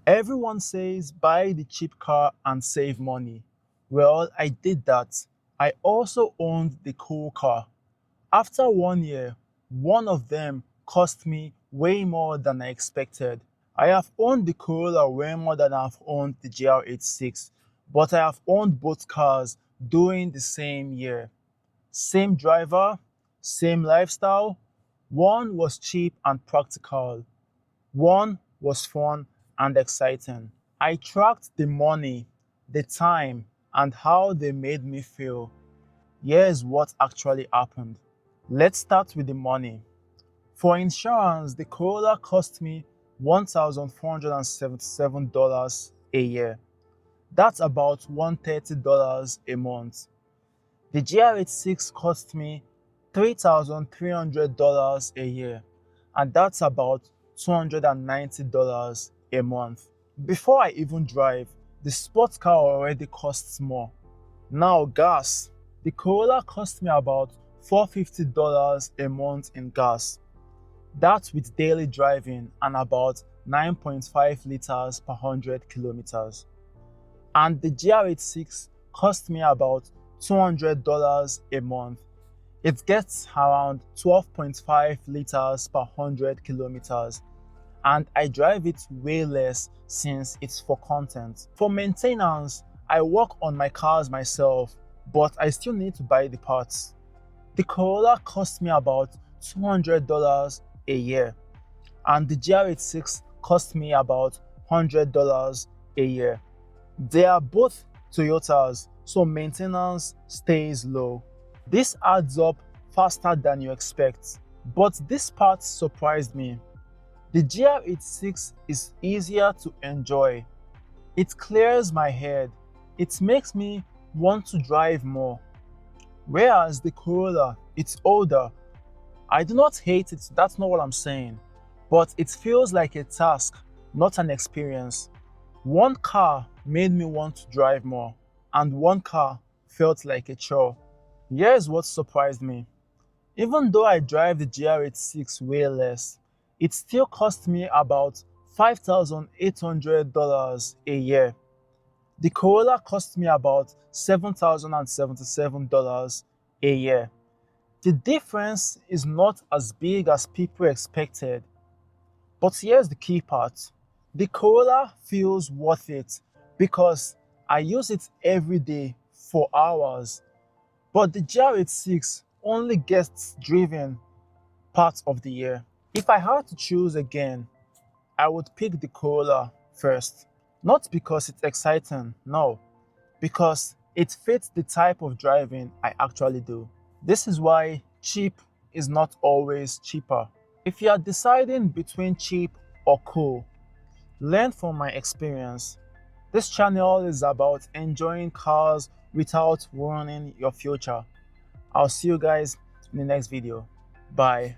Everyone says buy the cheap car and save money. Well, I did that. I also owned the cool car. After 1 year, one of them cost me way more than I expected. I have owned the Corolla way more than I've owned the GR86, but I have owned both cars during the same year. Same driver, same lifestyle. One was cheap and practical. One was fun and exciting. I tracked the money, the time, and how they made me feel. Here's what actually happened. Let's start with the money. For insurance, the Corolla cost me $1,477 a year. That's about $130 a month. The GR86 cost me $3,300 a year, and that's about $290 a month. Before I even drive, the sports car already costs more. Now, gas. The Corolla cost me about $450 a month in gas. That's with daily driving and about 9.5 liters per 100 kilometers. And the GR86 cost me about $200 a month. It gets around 12.5 liters per 100 kilometers, and I drive it way less since it's for content. For maintenance, I work on my cars myself, but I still need to buy the parts. The Corolla cost me about $200 a year, and the GR86 cost me about $100 a year. They are both Toyotas, so maintenance stays low. This adds up faster than you expect, but this part surprised me. The GR86 is easier to enjoy. It clears my head. It makes me want to drive more. Whereas the Corolla, it's older. I do not hate it, that's not what I'm saying, but it feels like a task, not an experience. One car made me want to drive more, and one car felt like a chore. Here's what surprised me. Even though I drive the GR86 way less, it still cost me about $5,800 a year. The Corolla cost me about $7,077 a year. The difference is not as big as people expected. But here's the key part. The Corolla feels worth it because I use it every day for hours. But the GR86 only gets driven part of the year. If I had to choose again, I would pick the Corolla first. Not because it's exciting, no, because it fits the type of driving I actually do. This is why cheap is not always cheaper. If you are deciding between cheap or cool, learn from my experience. This channel is about enjoying cars without ruining your future. I'll see you guys in the next video. Bye.